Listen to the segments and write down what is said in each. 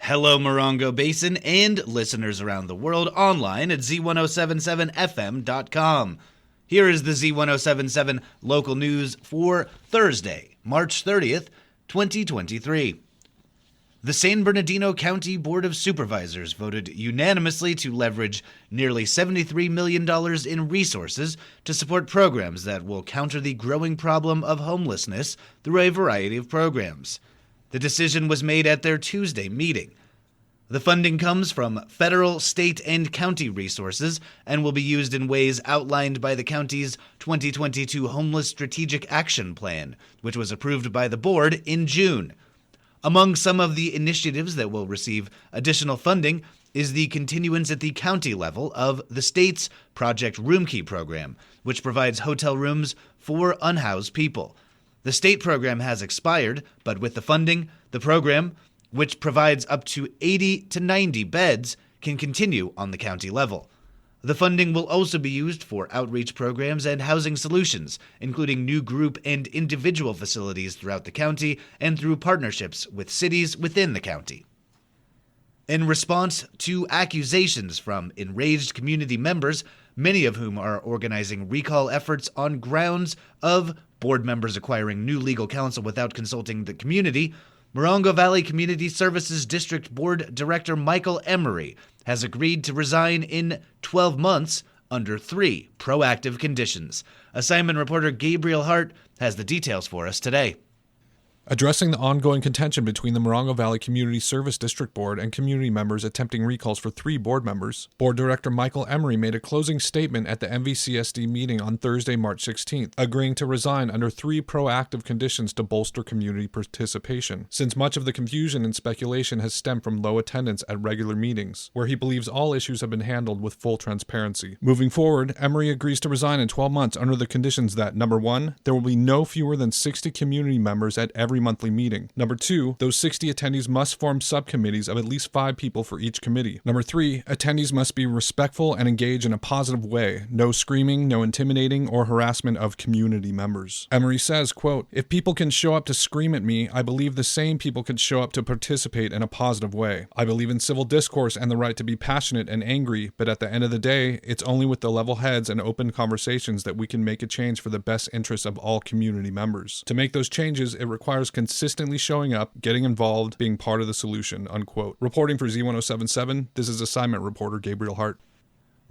Hello, Morongo Basin and listeners around the world online at Z107.7 Here is the Z107.7 local news for Thursday, March 30th, 2023. The San Bernardino County Board of Supervisors voted unanimously to leverage nearly $73 million in resources to support programs that will counter the growing problem of homelessness through a variety of programs. The decision was made at their Tuesday meeting. The funding comes from federal, state, and county resources and will be used in ways outlined by the county's 2022 Homeless Strategic Action Plan, which was approved by the board in June. Among some of the initiatives that will receive additional funding is the continuance at the county level of the state's Project Roomkey program, which provides hotel rooms for unhoused people. The state program has expired, but with the funding, the program, which provides up to 80 to 90 beds, can continue on the county level. The funding will also be used for outreach programs and housing solutions, including new group and individual facilities throughout the county and through partnerships with cities within the county. In response to accusations from enraged community members, many of whom are organizing recall efforts on grounds of board members acquiring new legal counsel without consulting the community, Morongo Valley Community Services District Board Director Michael Emery has agreed to resign in 12 months under 3 proactive conditions. Assignment reporter Gabriel Hart has the details for us today. Addressing the ongoing contention between the Morongo Valley Community Service District Board and community members attempting recalls for 3 board members, Board Director Michael Emery made a closing statement at the MVCSD meeting on Thursday, March 16th, agreeing to resign under 3 proactive conditions to bolster community participation, since much of the confusion and speculation has stemmed from low attendance at regular meetings, where he believes all issues have been handled with full transparency. Moving forward, Emery agrees to resign in 12 months under the conditions that, number 1, there will be no fewer than 60 community members at every monthly meeting. Number 2, those 60 attendees must form subcommittees of at least 5 people for each committee. Number 3, attendees must be respectful and engage in a positive way. No screaming, no intimidating, or harassment of community members. Emery says, quote, "If people can show up to scream at me, I believe the same people can show up to participate in a positive way. I believe in civil discourse and the right to be passionate and angry, but at the end of the day, it's only with the level heads and open conversations that we can make a change for the best interests of all community members. To make those changes, it requires consistently showing up, getting involved, being part of the solution," unquote. Reporting for Z107.7, this is assignment reporter Gabriel Hart.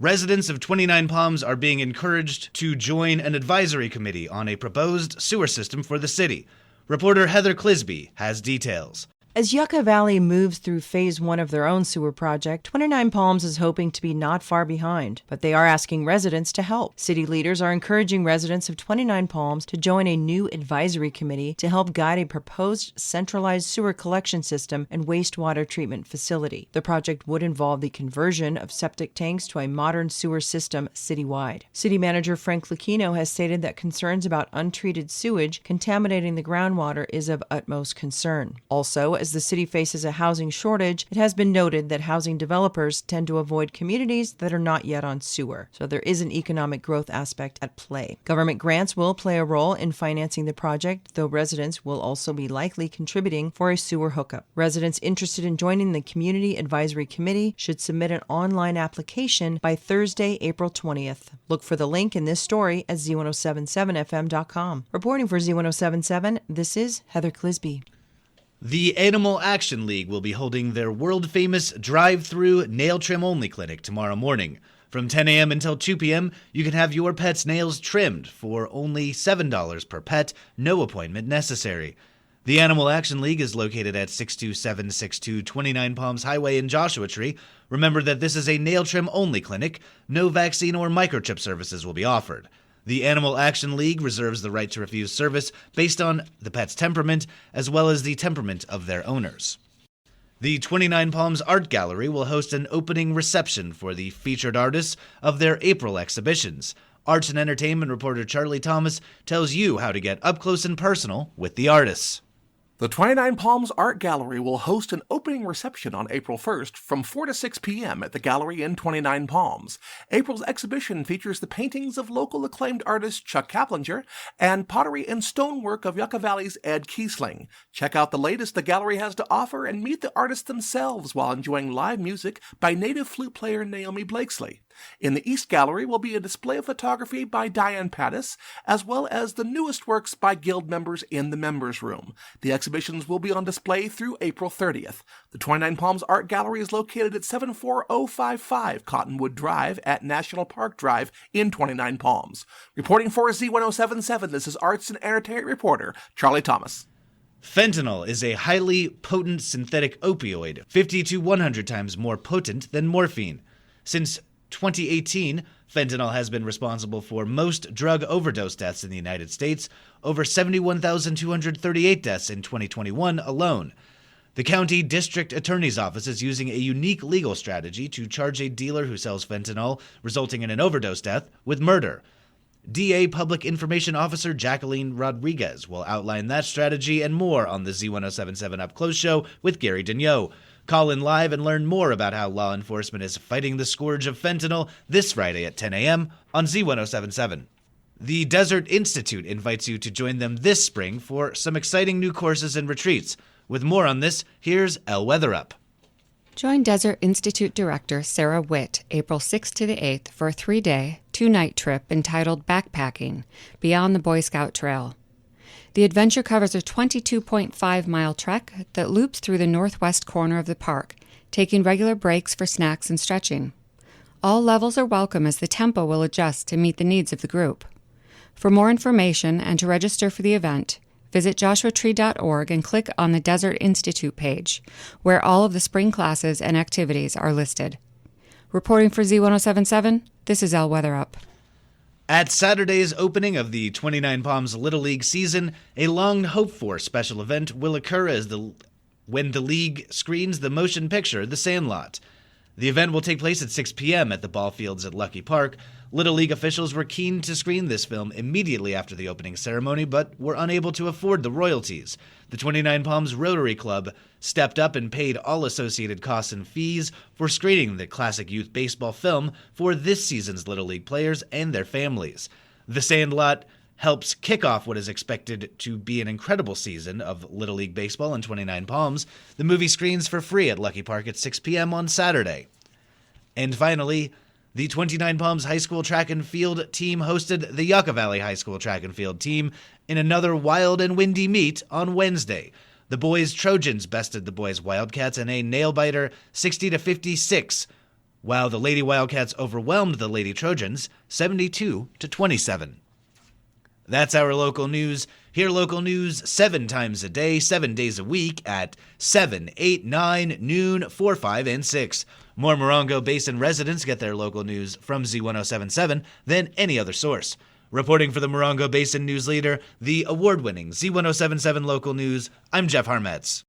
Residents of 29 Palms are being encouraged to join an advisory committee on a proposed sewer system for the city. Reporter Heather Clisby has details. As Yucca Valley moves through Phase 1 of their own sewer project, 29 Palms is hoping to be not far behind, but they are asking residents to help. City leaders are encouraging residents of 29 Palms to join a new advisory committee to help guide a proposed centralized sewer collection system and wastewater treatment facility. The project would involve the conversion of septic tanks to a modern sewer system citywide. City Manager Frank Lucchino has stated that concerns about untreated sewage contaminating the groundwater is of utmost concern. Also, as the city faces a housing shortage, it has been noted that housing developers tend to avoid communities that are not yet on sewer, so there is an economic growth aspect at play. Government grants will play a role in financing the project, though residents will also be likely contributing for a sewer hookup. Residents interested in joining the Community Advisory Committee should submit an online application by Thursday, April 20th. Look for the link in this story at Z107.7fm.com. Reporting for Z107.7, this is Heather Clisby. The Animal Action League will be holding their world-famous drive-through nail trim-only clinic tomorrow morning. From 10 a.m. until 2 p.m., you can have your pet's nails trimmed for only $7 per pet, no appointment necessary. The Animal Action League is located at 62762 29 Palms Highway in Joshua Tree. Remember that this is a nail trim-only clinic. No vaccine or microchip services will be offered. The Animal Action League reserves the right to refuse service based on the pet's temperament as well as the temperament of their owners. The 29 Palms Art Gallery will host an opening reception for the featured artists of their April exhibitions. Arts and entertainment reporter Charlie Thomas tells you how to get up close and personal with the artists. The 29 Palms Art Gallery will host an opening reception on April 1st from 4 to 6 p.m. at the gallery in 29 Palms. April's exhibition features the paintings of local acclaimed artist Chuck Kaplinger and pottery and stonework of Yucca Valley's Ed Kiesling. Check out the latest the gallery has to offer and meet the artists themselves while enjoying live music by native flute player Naomi Blakesley. In the East Gallery will be a display of photography by Diane Pattis, as well as the newest works by Guild members in the Members Room. The exhibitions will be on display through April 30th. The 29 Palms Art Gallery is located at 74055 Cottonwood Drive at National Park Drive in 29 Palms. Reporting for Z107.7, this is arts and entertainment reporter Charlie Thomas. Fentanyl is a highly potent synthetic opioid, 50 to 100 times more potent than morphine. Since 2018, fentanyl has been responsible for most drug overdose deaths in the United States, over 71,238 deaths in 2021 alone. The county district attorney's office is using a unique legal strategy to charge a dealer who sells fentanyl, resulting in an overdose death, with murder. DA Public Information Officer Jacqueline Rodriguez will outline that strategy and more on the Z107.7 Up Close show with Gary Dagnot. Call in live and learn more about how law enforcement is fighting the scourge of fentanyl this Friday at 10 a.m. on Z107.7. The Desert Institute invites you to join them this spring for some exciting new courses and retreats. With more on this, here's El Weatherup. Join Desert Institute Director Sarah Witt April 6th to the 8th for a 3-day, 2-night trip entitled Backpacking, Beyond the Boy Scout Trail. The adventure covers a 22.5-mile trek that loops through the northwest corner of the park, taking regular breaks for snacks and stretching. All levels are welcome as the tempo will adjust to meet the needs of the group. For more information and to register for the event, visit joshuatree.org and click on the Desert Institute page, where all of the spring classes and activities are listed. Reporting for Z107.7, this is El Weatherup. At Saturday's opening of the 29 Palms Little League season, a long-hoped-for special event will occur when the league screens the motion picture The Sandlot. The event will take place at 6 p.m. at the ball fields at Lucky Park. Little League officials were keen to screen this film immediately after the opening ceremony, but were unable to afford the royalties. The 29 Palms Rotary Club stepped up and paid all associated costs and fees for screening the classic youth baseball film for this season's Little League players and their families. The Sandlot helps kick off what is expected to be an incredible season of Little League baseball in 29 Palms. The movie screens for free at Lucky Park at 6 p.m. on Saturday. And finally, the 29 Palms High School track and field team hosted the Yucca Valley High School track and field team in another wild and windy meet on Wednesday. The boys Trojans bested the boys Wildcats in a nail-biter 60-56, while the Lady Wildcats overwhelmed the Lady Trojans 72-27. That's our local news. Hear local news 7 times a day, 7 days a week at 7, 8, 9, noon, 4, 5, and 6. More Morongo Basin residents get their local news from Z107.7 than any other source. Reporting for the Morongo Basin News Leader, the award-winning Z107.7 Local News, I'm Jeff Harmetz.